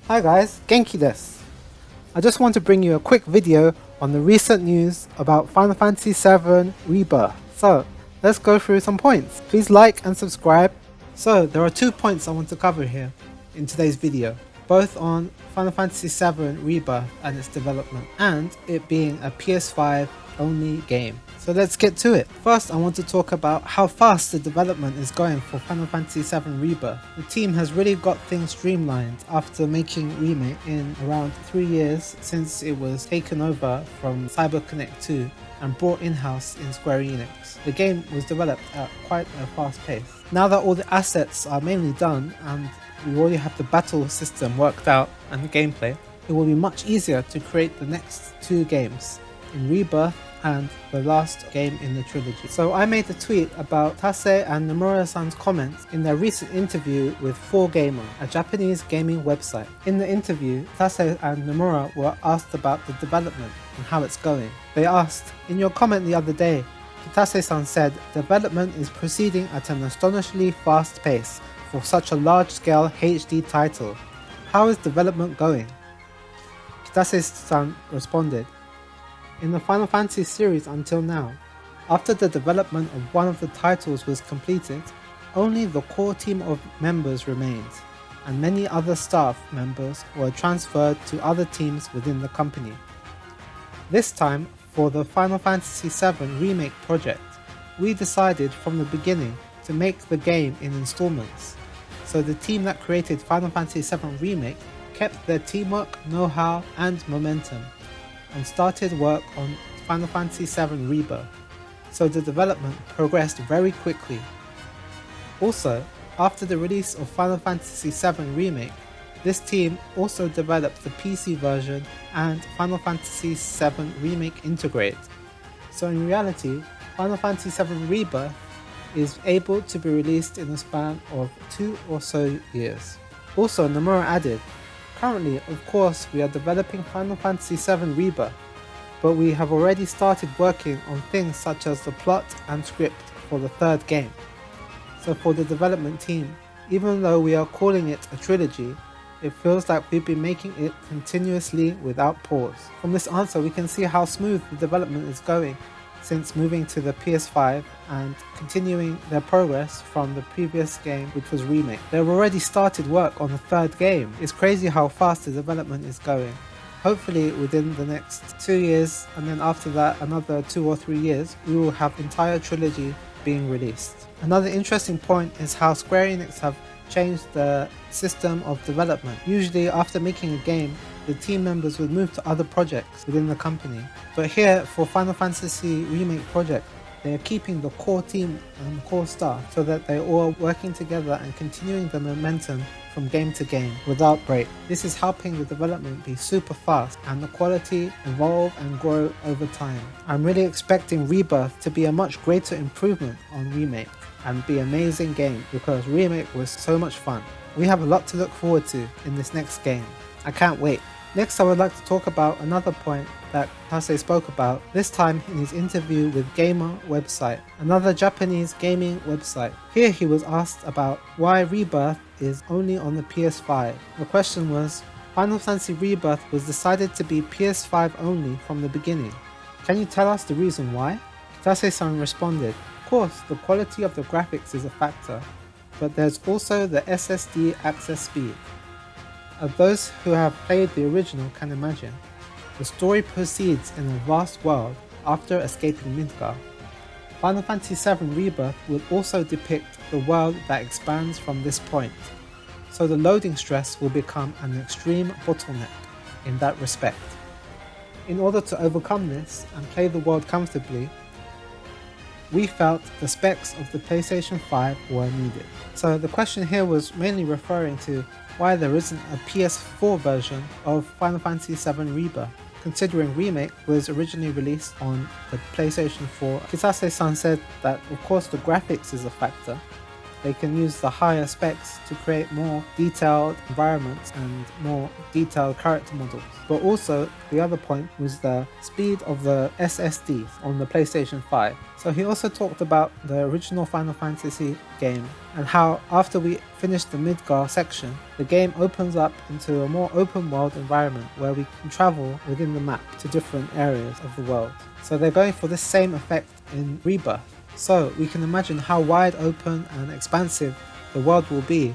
Hi guys, Genki desu. I just want to bring you a quick video on the recent news about Final Fantasy VII Rebirth. So, let's go through some points. Please like and subscribe. So, there are 2 points I want to cover here in today's video, both on Final Fantasy VII Rebirth and its development, and it being a PS5 only game. So let's get to it. First, I want to talk about how fast the development is going for Final Fantasy VII Rebirth. The team has really got things streamlined after making Remake in around 3 years since it was taken over from CyberConnect 2 and brought in-house in Square Enix. The game was developed at quite a fast pace. Now that all the assets are mainly done and we already have the battle system worked out and the gameplay, it will be much easier to create the next 2 games in Rebirth and the last game in the trilogy. So I made a tweet about Kitase and Nomura-san's comments in their recent interview with 4Gamer, a Japanese gaming website. In the interview, Kitase and Nomura were asked about the development and how it's going. They asked, "In your comment the other day, Kitase-san said development is proceeding at an astonishingly fast pace for such a large-scale HD title. How is development going?" Kitase-san responded, "In the Final Fantasy series until now, after the development of one of the titles was completed, only the core team of members remained, and many other staff members were transferred to other teams within the company. This time, for the Final Fantasy VII Remake project, we decided from the beginning to make the game in installments. So the team that created Final Fantasy VII Remake kept their teamwork, know-how, and momentum, and started work on Final Fantasy VII Rebirth, so the development progressed very quickly. Also, after the release of Final Fantasy VII Remake, this team also developed the PC version and Final Fantasy VII Remake Integrate. So in reality, Final Fantasy VII Rebirth is able to be released in a span of 2 or so years." Also, Nomura added, "Currently, of course, we are developing Final Fantasy VII Rebirth, but we have already started working on things such as the plot and script for the 3rd game. So for the development team, even though we are calling it a trilogy, it feels like we've been making it continuously without pause." From this answer, we can see how smooth the development is going since moving to the PS5 and continuing their progress from the previous game, which was Remake. They've already started work on the 3rd game. It's crazy how fast the development is going. Hopefully within the next 2 years, and then after that another 2 or 3 years, we will have entire trilogy being released. Another interesting point is how Square Enix have changed the system of development. Usually after making a game, the team members would move to other projects within the company. But here, for Final Fantasy Remake project, they are keeping the core team and core staff so that they're all working together and continuing the momentum from game to game without break. This is helping the development be super fast and the quality evolve and grow over time. I'm really expecting Rebirth to be a much greater improvement on Remake and be an amazing game because Remake was so much fun. We have a lot to look forward to in this next game. I can't wait. Next, I would like to talk about another point that Kitase spoke about, this time in his interview with Gamer website, another Japanese gaming website. Here he was asked about why Rebirth is only on the PS5. The question was, "Final Fantasy Rebirth was decided to be PS5 only from the beginning. Can you tell us the reason why?" Kitase-san responded, "Of course, the quality of the graphics is a factor, but there's also the SSD access speed. As those who have played the original can imagine, the story proceeds in a vast world after escaping Midgar. Final Fantasy VII Rebirth will also depict the world that expands from this point, so the loading stress will become an extreme bottleneck in that respect. In order to overcome this and play the world comfortably, we felt the specs of the PlayStation 5 were needed." So the question here was mainly referring to why there isn't a PS4 version of Final Fantasy VII Rebirth, considering Remake was originally released on the PlayStation 4. Kitase-san said that of course the graphics is a factor. They can use the higher specs to create more detailed environments and more detailed character models. But also, the other point was the speed of the SSDs on the PlayStation 5. So he also talked about the original Final Fantasy game and how after we finish the Midgar section, the game opens up into a more open world environment where we can travel within the map to different areas of the world. So they're going for this same effect in Rebirth. So we can imagine how wide open and expansive the world will be.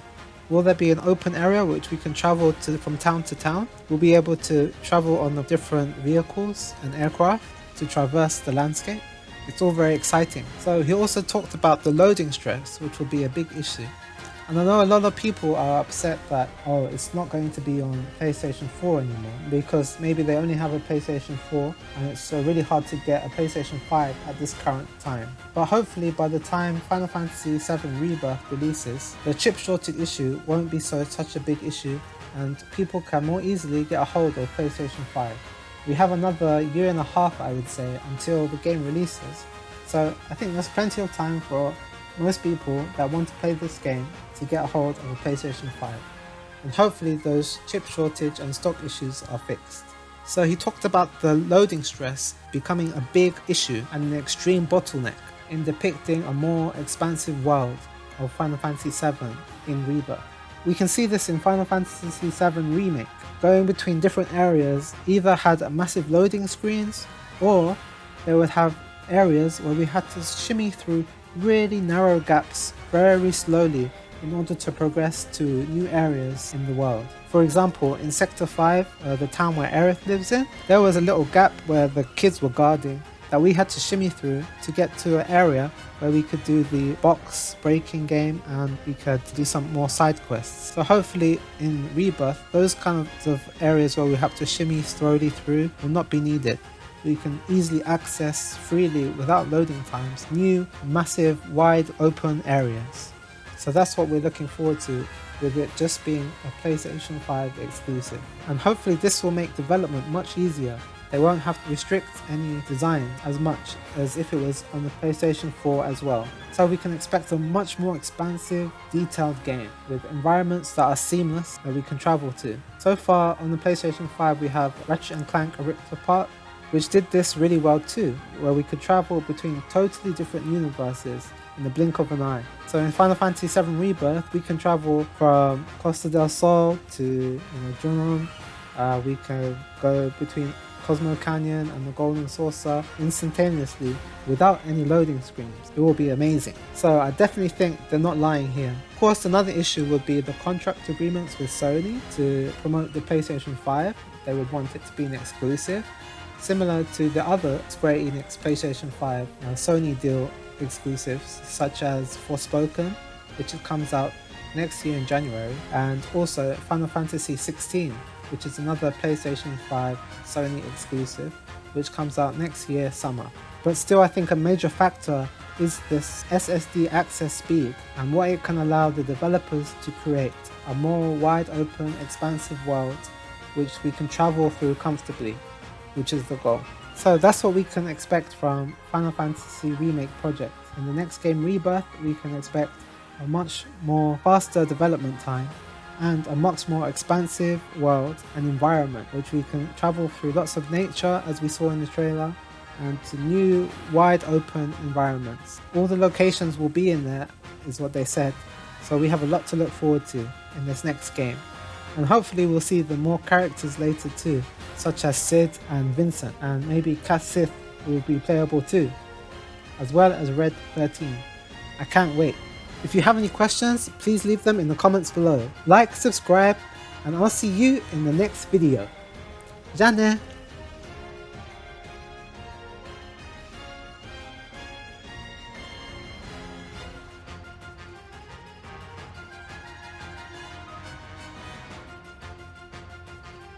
Will there be an open area which we can travel to from town to town? We'll be able to travel on the different vehicles and aircraft to traverse the landscape. It's all very exciting. So he also talked about the loading stress, which will be a big issue. And I know a lot of people are upset that, oh, it's not going to be on PlayStation 4 anymore because maybe they only have a PlayStation 4 and it's really hard to get a PlayStation 5 at this current time. But hopefully by the time Final Fantasy VII Rebirth releases, the chip shortage issue won't be such a big issue and people can more easily get a hold of PlayStation 5. We have another year and a half, I would say, until the game releases. So I think there's plenty of time for most people that want to play this game to get a hold of a PlayStation 5. And hopefully those chip shortage and stock issues are fixed. So he talked about the loading stress becoming a big issue and an extreme bottleneck in depicting a more expansive world of Final Fantasy VII in Rebirth. We can see this in Final Fantasy VII Remake. Going between different areas either had massive loading screens or they would have areas where we had to shimmy through really narrow gaps very slowly in order to progress to new areas in the world. For example, in Sector 5, the town where Aerith lives in, there was a little gap where the kids were guarding that we had to shimmy through to get to an area where we could do the box breaking game and we could do some more side quests. So hopefully in Rebirth, those kinds of areas where we have to shimmy slowly through will not be needed. We can easily access freely without loading times new, massive, wide open areas. So that's what we're looking forward to, with it just being a PlayStation 5 exclusive. And hopefully this will make development much easier. They won't have to restrict any designs as much as if it was on the PlayStation 4 as well. So we can expect a much more expansive, detailed game with environments that are seamless that we can travel to. So far on the PlayStation 5 we have Ratchet & Clank: A Ripped Apart, which did this really well too, where we could travel between totally different universes in the blink of an eye. So in Final Fantasy VII Rebirth, we can travel from Costa del Sol to Junon. We can go between Cosmo Canyon and the Golden Saucer instantaneously without any loading screens. It will be amazing. So I definitely think they're not lying here. Of course, another issue would be the contract agreements with Sony to promote the PlayStation 5. They would want it to be an exclusive, similar to the other Square Enix PlayStation 5 Sony deal exclusives, such as Forspoken, which comes out next year in January, and also Final Fantasy 16, which is another PlayStation 5 Sony exclusive, which comes out next year summer. But still, I think a major factor is this SSD access speed and what it can allow the developers to create a more wide open, expansive world which we can travel through comfortably, which is the goal. So that's what we can expect from Final Fantasy Remake project. In the next game, Rebirth, we can expect a much more faster development time and a much more expansive world and environment, which we can travel through lots of nature as we saw in the trailer, and to new wide open environments. All the locations will be in there, is what they said, so we have a lot to look forward to in this next game. And hopefully we'll see the more characters later too, such as Sid and Vincent, and maybe Cat Sith will be playable too, as well as Red 13. I can't wait. If you have any questions, please leave them in the comments below. Like, subscribe, and I'll see you in the next video. Ja ne!